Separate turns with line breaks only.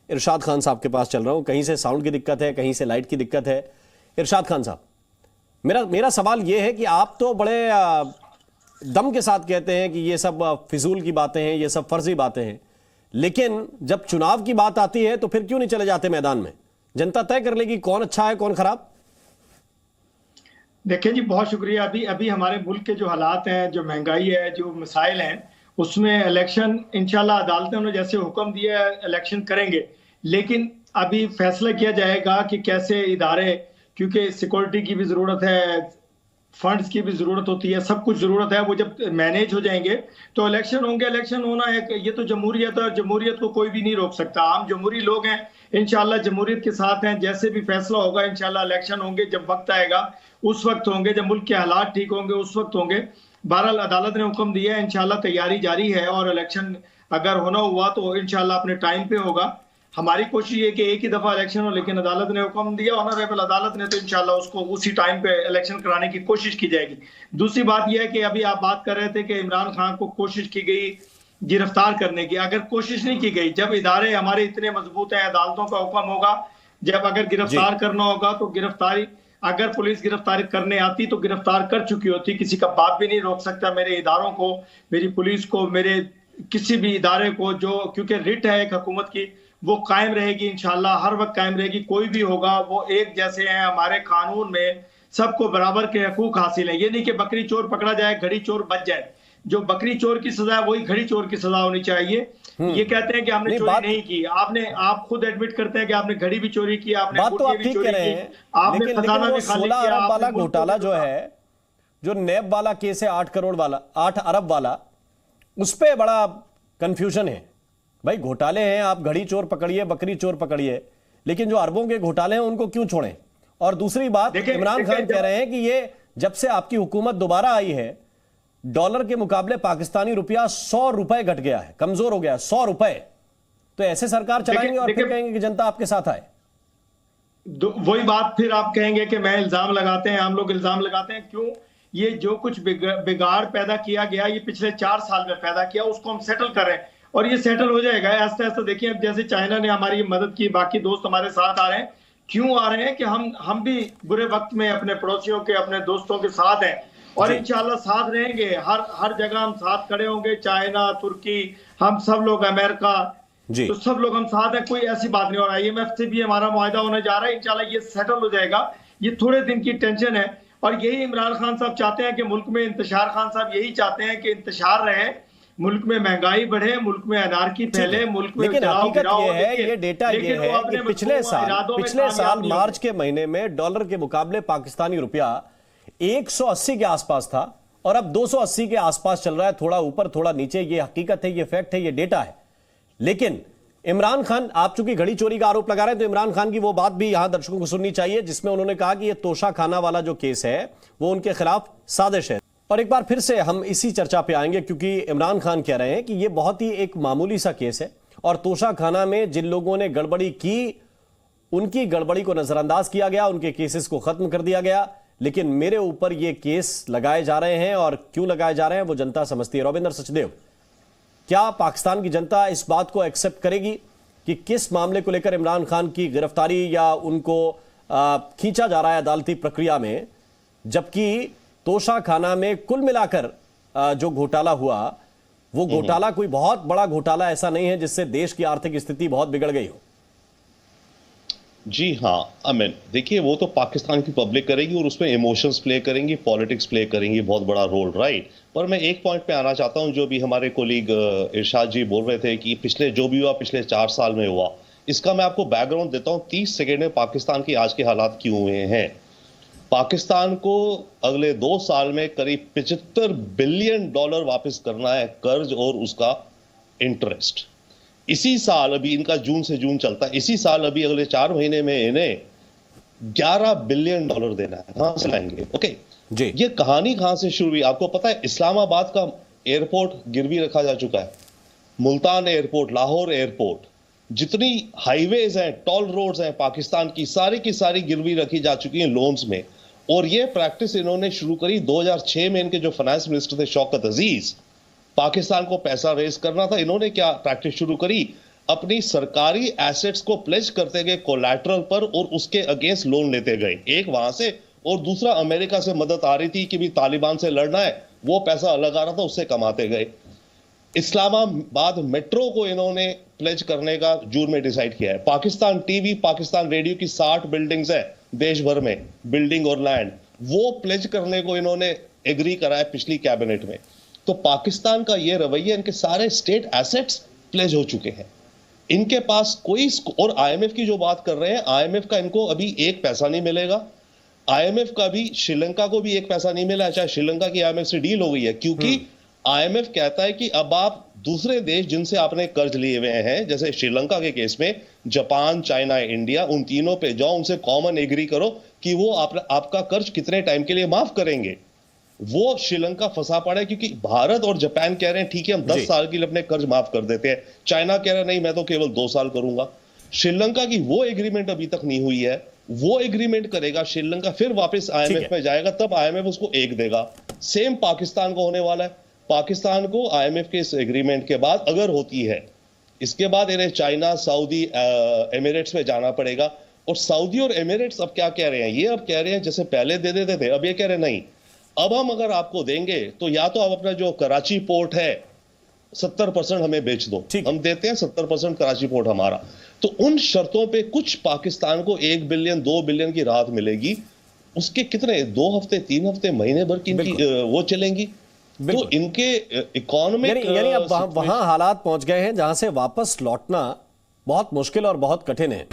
इरशाद खान साहब के पास चल रहा हूं। कहीं से साउंड की दिक्कत है, कहीं से लाइट की दिक्कत है। इरशाद खान साहब, मेरा सवाल यह है कि आप तो बड़े दम के साथ कहते हैं कि ये सब फिजूल की बातें हैं, ये सब फर्जी बातें हैं, लेकिन जब चुनाव की बात आती है तो फिर क्यों नहीं चले जाते मैदान में? जनता तय कर लेगी कौन अच्छा है कौन खराब।
देखिए जी, बहुत शुक्रिया। अभी अभी हमारे मुल्क के जो हालात हैं, जो महंगाई है, जो मसाइल हैं, उसमें इलेक्शन इंशाल्लाह अदालतों ने जैसे हुक्म दिया है इलेक्शन करेंगे, लेकिन अभी फैसला किया जाएगा कि कैसे इदारे, क्योंकि सिक्योरिटी की भी जरूरत है, फंड्स की भी जरूरत होती है, सब कुछ जरूरत है। वो जब मैनेज हो जाएंगे तो इलेक्शन होंगे। इलेक्शन होना है, ये तो जमहूरियत है और जमहूरियत को कोई भी नहीं रोक सकता। हम जमहूरी लोग हैं, इंशाल्लाह जमहूरियत के साथ हैं। जैसे भी फैसला होगा इंशाल्लाह इलेक्शन होंगे, जब वक्त आएगा उस वक्त होंगे, जब मुल्क के हालात ठीक होंगे उस वक्त होंगे। बहरहाल अदालत ने हुक्म दिया है, इंशाल्लाह तैयारी जारी है और इलेक्शन अगर होना हुआ तो इंशाल्लाह अपने टाइम पे होगा। हमारी कोशिश ये कि एक ही दफा इलेक्शन हो, लेकिन अदालत ने हुक्म दिया, ऑनरेबल अदालत ने, तो इंशाल्लाह उसको उसी टाइम पे इलेक्शन कराने की कोशिश की जाएगी। दूसरी बात यह है कि अभी आप बात कर रहे थे कि इमरान खान को कोशिश की गई गिरफ्तार करने की। अगर कोशिश नहीं की गई, जब इदारे हमारे इतने मजबूत हैं, अदालतों का हुक्म होगा, जब अगर गिरफ्तार करना होगा तो गिरफ्तारी, अगर पुलिस गिरफ्तारी करने आती तो गिरफ्तार कर चुकी होती। किसी का बाप भी नहीं रोक सकता मेरे इदारों को, मेरी पुलिस को, मेरे किसी भी इदारे को, जो क्योंकि रिट है एक हुकूमत की, वो कायम रहेगी इंशाल्लाह, हर वक्त कायम रहेगी। कोई भी होगा वो एक जैसे हैं। हमारे कानून में सबको बराबर के हकूक हासिल है। ये नहीं कि बकरी चोर पकड़ा जाए, घड़ी चोर बच जाए। जो बकरी चोर की सजा है वही घड़ी चोर की सजा होनी चाहिए। ये कहते हैं कि हमने चोरी नहीं की, आप खुद एडमिट करते हैं कि आपने घड़ी भी चोरी की, आपने
बात तो आप
भी
ठीक
चोरी
कह रहे
की,
हैं,
आपने खजाना भी खाली
16
किया।
अरब वाला घोटाला जो है, जो नैब वाला केस है 8 करोड़ वाला, 8 अरब वाला, उस पर बड़ा कंफ्यूजन है। भाई घोटाले हैं, आप घड़ी चोर पकड़िए, बकरी चोर पकड़िए, लेकिन जो अरबों के घोटाले हैं उनको क्यों छोड़ें? और दूसरी बात, इमरान खान कह रहे हैं कि ये जब से आपकी हुकूमत दोबारा आई है, डॉलर के मुकाबले पाकिस्तानी रुपया 100 रुपए घट गया है, कमजोर हो गया 100 रुपए। तो ऐसे सरकार चलाएंगे और फिर कहेंगे कि जनता आपके साथ आए।
वही बात फिर आप कहेंगे कि मैं इल्जाम लगाते हैं, हम लोग इल्जाम लगाते हैं। क्यों? ये जो कुछ बिगाड़ पैदा किया गया, ये पिछले 4 साल में पैदा किया, उसको हम सेटल कर रहे हैं और ये सेटल हो जाएगा ऐसा ऐसा। देखिए अब जैसे चाइना ने हमारी मदद की, बाकी दोस्त हमारे साथ आ रहे हैं। क्यों आ रहे हैं? कि हम भी बुरे वक्त में अपने पड़ोसियों के, अपने दोस्तों के साथ हैं और इंशाल्लाह साथ रहेंगे। हर जगह हम साथ खड़े होंगे। चाइना, तुर्की, हम सब लोग, अमेरिका, तो सब लोग हम साथ हैं। कोई ऐसी बात नहीं हो रहा है। IMF से भी हमारा मुआहदा होने जा रहा है, इंशाल्लाह ये सेटल हो जाएगा। ये थोड़े दिन की टेंशन है और यही इमरान खान साहब चाहते हैं कि मुल्क में इंतशार, खान साहब यही चाहते हैं कि इंतशार रहे, मुल्क में महंगाई बढ़े, मुल्क में अनारकी फैले, मुल्क में
लेकिन हकीकत ये है, ये डेटा ये है कि पिछले साल मार्च के महीने में डॉलर के मुकाबले पाकिस्तानी रुपया 180 के आसपास था और अब 280 के आसपास चल रहा है, थोड़ा ऊपर थोड़ा नीचे। ये हकीकत है, ये फैक्ट है, ये डेटा है। लेकिन इमरान खान, आप चूंकि घड़ी चोरी का आरोप लगा रहे हैं, तो इमरान खान की वो बात भी यहां दर्शकों को सुननी चाहिए जिसमें उन्होंने कहा कि ये तोशा खाना वाला जो केस है वो उनके खिलाफ साजिश है। और एक बार फिर से हम इसी चर्चा पे आएंगे, क्योंकि इमरान खान कह रहे हैं कि ये बहुत ही एक मामूली सा केस है और तोशा खाना में जिन लोगों ने गड़बड़ी की, उनकी गड़बड़ी को नजरअंदाज किया गया, उनके केसेस को खत्म कर दिया गया। लेकिन मेरे ऊपर ये केस लगाए जा रहे हैं और क्यों लगाए जा रहे हैं वो जनता समझती है। रविंद्र सचदेव, क्या पाकिस्तान की जनता इस बात को एक्सेप्ट करेगी कि किस मामले को लेकर इमरान खान की गिरफ्तारी या उनको खींचा जा रहा है अदालती प्रक्रिया में, जबकि तोशा खाना में कुल मिलाकर जो घोटाला हुआ, वो घोटाला कोई बहुत बड़ा घोटाला ऐसा नहीं है जिससे देश की आर्थिक स्थिति बहुत बिगड़ गई हो?
जी हाँ अमीन, देखिए वो तो पाकिस्तान की पब्लिक करेगी और उसमें इमोशंस प्ले करेंगी, पॉलिटिक्स प्ले करेंगी बहुत बड़ा रोल, राइट। पर मैं एक पॉइंट पे आना चाहता हूं, जो भी हमारे कोलीग इरशाद जी बोल रहे थे कि पिछले जो भी हुआ पिछले 4 साल में हुआ, इसका मैं आपको बैकग्राउंड देता हूं। 30 सेकेंड में पाकिस्तान के आज के हालात क्यों हुए हैं। पाकिस्तान को अगले 2 साल में करीब $75 बिलियन वापस करना है, कर्ज और उसका इंटरेस्ट। इसी साल, अभी इनका जून से जून चलता है, इसी साल अभी अगले 4 महीने में इन्हें $11 बिलियन देना है। कहां से लाएंगे? ओके जी, ये कहानी कहां से शुरू हुई आपको पता है? इस्लामाबाद का एयरपोर्ट गिरवी रखा जा चुका है, मुल्तान एयरपोर्ट, लाहौर एयरपोर्ट, जितनी हाईवेज हैं, टॉल रोड्स हैं पाकिस्तान की सारी गिरवी रखी जा चुकी हैं लोन्स में। और ये प्रैक्टिस इन्होंने शुरू करी 2006 में। इनके जो फाइनेंस मिनिस्टर थे शौकत अजीज, पाकिस्तान को पैसा रेज करना था, इन्होंने क्या प्रैक्टिस शुरू करी? अपनी सरकारी एसेट्स को प्लेज करते गए कोलैटरल पर और उसके अगेंस्ट लोन लेते गए, एक वहां से और दूसरा अमेरिका से मदद आ रही थी कि भी तालिबान से लड़ना है, वो पैसा अलग आ रहा था, उससे कमाते गए। इस्लामाबाद मेट्रो को इन्होंने प्लेज करने का जून में डिसाइड किया है। पाकिस्तान टीवी, पाकिस्तान रेडियो की 60 बिल्डिंग्स है देश भर में, बिल्डिंग और लैंड, वो प्लेज करने को इन्होंने एग्री करा है पिछली कैबिनेट में। तो पाकिस्तान का ये रवैया, इनके सारे स्टेट एसेट्स प्लेज हो चुके हैं, इनके पास कोई, और आईएमएफ की जो बात कर रहे हैं, आईएमएफ का इनको अभी एक पैसा नहीं मिलेगा। आईएमएफ का भी श्रीलंका को भी एक पैसा नहीं मिला, चाहे श्रीलंका की आईएमएफ से डील हो गई है, क्योंकि आईएमएफ कहता है कि अब आप दूसरे देश जिनसे आपने कर्ज लिए हुए हैं, जैसे श्रीलंका के केस में जापान, चाइना, इंडिया, उन तीनों पे जाओ, उनसे कॉमन एग्री करो कि वो आपका कर्ज कितने टाइम के लिए माफ करेंगे। वो श्रीलंका फंसा पड़ा है, क्योंकि भारत और जापान कह रहे हैं ठीक है हम 10 साल के लिए अपने कर्ज माफ कर देते हैं, चाइना कह रहा है नहीं मैं तो केवल 2 साल करूंगा। श्रीलंका की वो एग्रीमेंट अभी तक नहीं हुई है, वो एग्रीमेंट करेगा श्रीलंका, फिर वापस आईएमएफ में जाएगा, तब आईएमएफ उसको एक देगा। सेम पाकिस्तान को होने वाला है। पाकिस्तान को आईएमएफ के इस एग्रीमेंट के बाद अगर होती है, इसके बाद इन्हें चाइना, सऊदी, एमिरेट्स में जाना पड़ेगा। और सऊदी और एमिरेट्स अब क्या कह रहे हैं, ये अब कह रहे हैं जैसे पहले दे देते थे, अब ये कह रहे हैं नहीं, अब हम अगर आपको देंगे तो या तो आप अपना जो कराची पोर्ट है 70% हमें बेच दो, हम देते हैं 70% कराची पोर्ट हमारा। तो उन शर्तों पे कुछ पाकिस्तान को 1 बिलियन 2 बिलियन की राहत मिलेगी। उसके कितने 2 हफ्ते 3 हफ्ते महीने भर की इनकी वो चलेंगी। तो इनके इकोनॉमिक
यानी अब वहां हालात पहुंच गए हैं जहां से वापस लौटना बहुत मुश्किल और बहुत कठिन है।